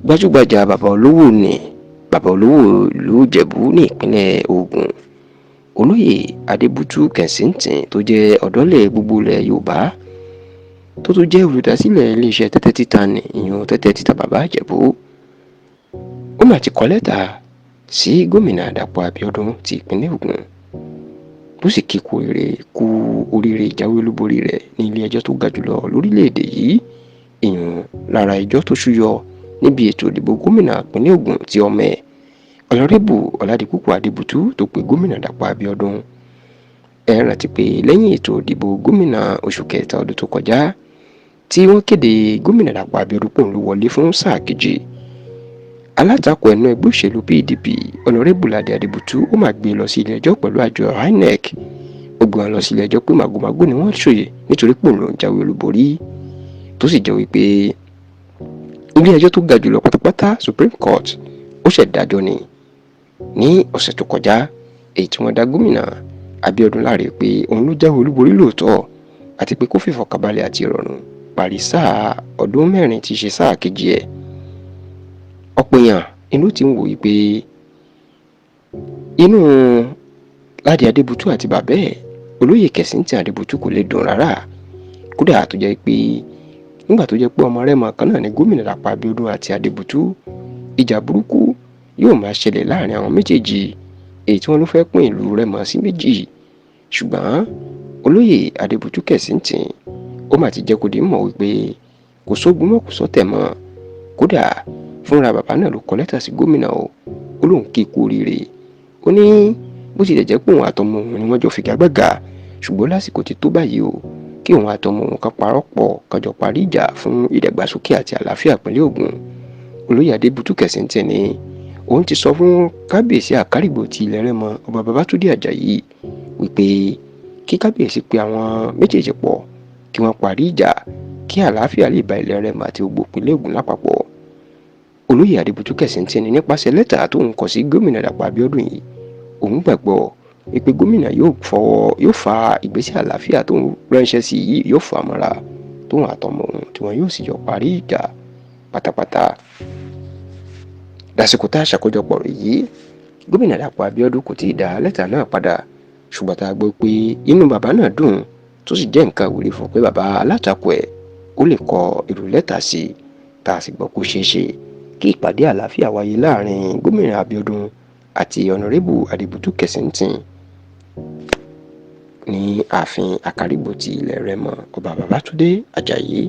gbajúgbajà bàbá olówó ìlú Ìjẹ̀bú ní ìpínlẹ̀ Ògùn, Oloye Adebutu Kessington tó jẹ́ ọ̀dọ́lẹ̀ gbogbo ilẹ̀ Yorùbá tó tún jẹ́ olùdásílẹ̀ iléeṣẹ́ tẹ́tẹ́ títa ní ìyún tẹ́tẹ́ títa bàbá Ìjẹ̀bú. Ó mà ti kọ lẹ́tà sí gómìnà Dàpọ̀ Abiodun ti ìpínlẹ̀ Ògùn tó sì kí kú oríire ìjáwé olúborí rẹ̀ ní ilé ẹjọ́ tó ga jùlọ lórílẹ̀‐èdè yìí, ìyún lára ẹjọ́ tó ṣúyọ níbi ètò ìdìbò gómìnà ìpínlẹ̀ Ògùn tí ọmọ ẹ̀ Ọ̀nàrẹ́bù Ọládipúpọ̀ Adébútú tó pe gómìnà Dàpọ̀ Abiodun. Ẹ rántí pé lẹ́yìn ètò ìdìbò gómìnà oṣù kẹta ọdún tó kọjá tí wọ́n kéde gómìnà Dàpọ̀ Abiodun pòun ló wọlé fún sáà kejì, alátakò ẹnu ẹgbẹ́ òṣèlú PDP Ọ̀nàrẹ́bù Ládé Adébútú ó máa gbé lọ sí ilé ẹjọ́ pẹ̀lú àjọ INEC. Ó gbé wọn lọ sí ilé ẹjọ́ pé màgòmágó ni wọ́n ṣòye nítorí pòun ló ń jáwé olúborí, tó sì jẹ́ wípé ilé ẹjọ́ tó ga jùlọ pátápátá Supreme Court ó ṣẹ̀dájọ́ ní ọ̀sẹ̀ tó kọjá, èyí tí wọ́n dá gómìnà Abiodun láre pé òun ló jáwé olúborí lóòótọ́ àti pé kó fìfọ̀kànbalẹ̀ àti ìrọ̀rùn parí sáà ọdún 4 tí í ṣe sáà kejì ẹ̀. Ọ̀pọ̀ èèyàn inú ti ń wò yí pé inú Ládé Adébútú àti bàbá ẹ̀ Oloye Kessington Adébútú kò lè dùn rárá, kódà tó jẹ́ pé nígbà tó jẹ́ pé ọmọ rẹ̀ mọ̀ kan náà ni gómìnà Dàpọ̀ Abiodun àti Adébútú, ìjà burúkú yóò máa ṣẹlẹ̀ láàrin àwọn méjèèjì, èyí tí wọ́n ló fẹ́ pín ìlú rẹ̀ mọ́ sí méjì. Ṣùgbọ́n Oloye Adebutu Kessington ó mà ti jẹ́ kó di mọ̀ wípé kò sógun mọ́ kò sọ́tẹ̀ mọ́, kódà fúnra bàbá náà ló kọ lẹ́tà sí gómìnà ó lóun kí kú oríire. Ó ní bó tilẹ̀ jẹ́ pé òun àtọmọ òun ni wọ́n jọ figagbága, ṣùgbọ́n lásìkò ti tó báyìí o kí òun àtọmọ òun kan parọ́pọ̀ kájọ parí ìjà fún ìdàgbàsókè àti àlàáfíà ìpínlẹ̀ Ògùn. Oloye Adebutu Kessington ní òun ti sọ fún kábíyèsí àkárìgbò ti ilẹ̀ Rẹ́mọ ọba Babátúndé Àjàyí wípé kí kábíyèsí pe àwọn méjèèjì pọ̀ kí wọ́n parí ìjà kí àlàáfíà lè ba ilẹ̀ Rẹ́mọ àti gbogbo ìpínlẹ̀ Ògùn lápapọ̀. Oloye Adebutu Kessington ní nípasẹ̀ lẹ́tà tó ń kọ sí gómìnà Dàpọ̀ Abiodun yìí, òun gbàgbọ́ wípé gómìnà yóò fa ìgbésẹ̀ àlàáfíà tó ń ránṣẹ́ sí yìí yóò fà mọ́ra tóun àtọmọ òun tí wọn yóò sì jọ parí ìjà pátápátá. Lásìkò tá a ṣàkójọpọ̀ rẹ̀ yìí, gómìnà Dàpọ̀ Abiodun kò tí ì dá lẹ́tà náà padà, ṣùgbọ́n tá a gbọ́ pé inú bàbá náà dùn tó sì jẹ́ nǹkan ìwúrí fún pé bàbá alátakò ẹ̀ ó lè kọ irú lẹ́tà sí i, tá a sì gbọ́ kó ṣeé ṣe kí ìpàdé àlàáfíà wáyé láàrin gómìnà Abiodun àti Ọ̀nàrẹ́bù Adebutu Kessington ní ààfin àkárìgbò ti ilẹ̀ Rẹ́mọ ọba Babátúndé Àjàyí.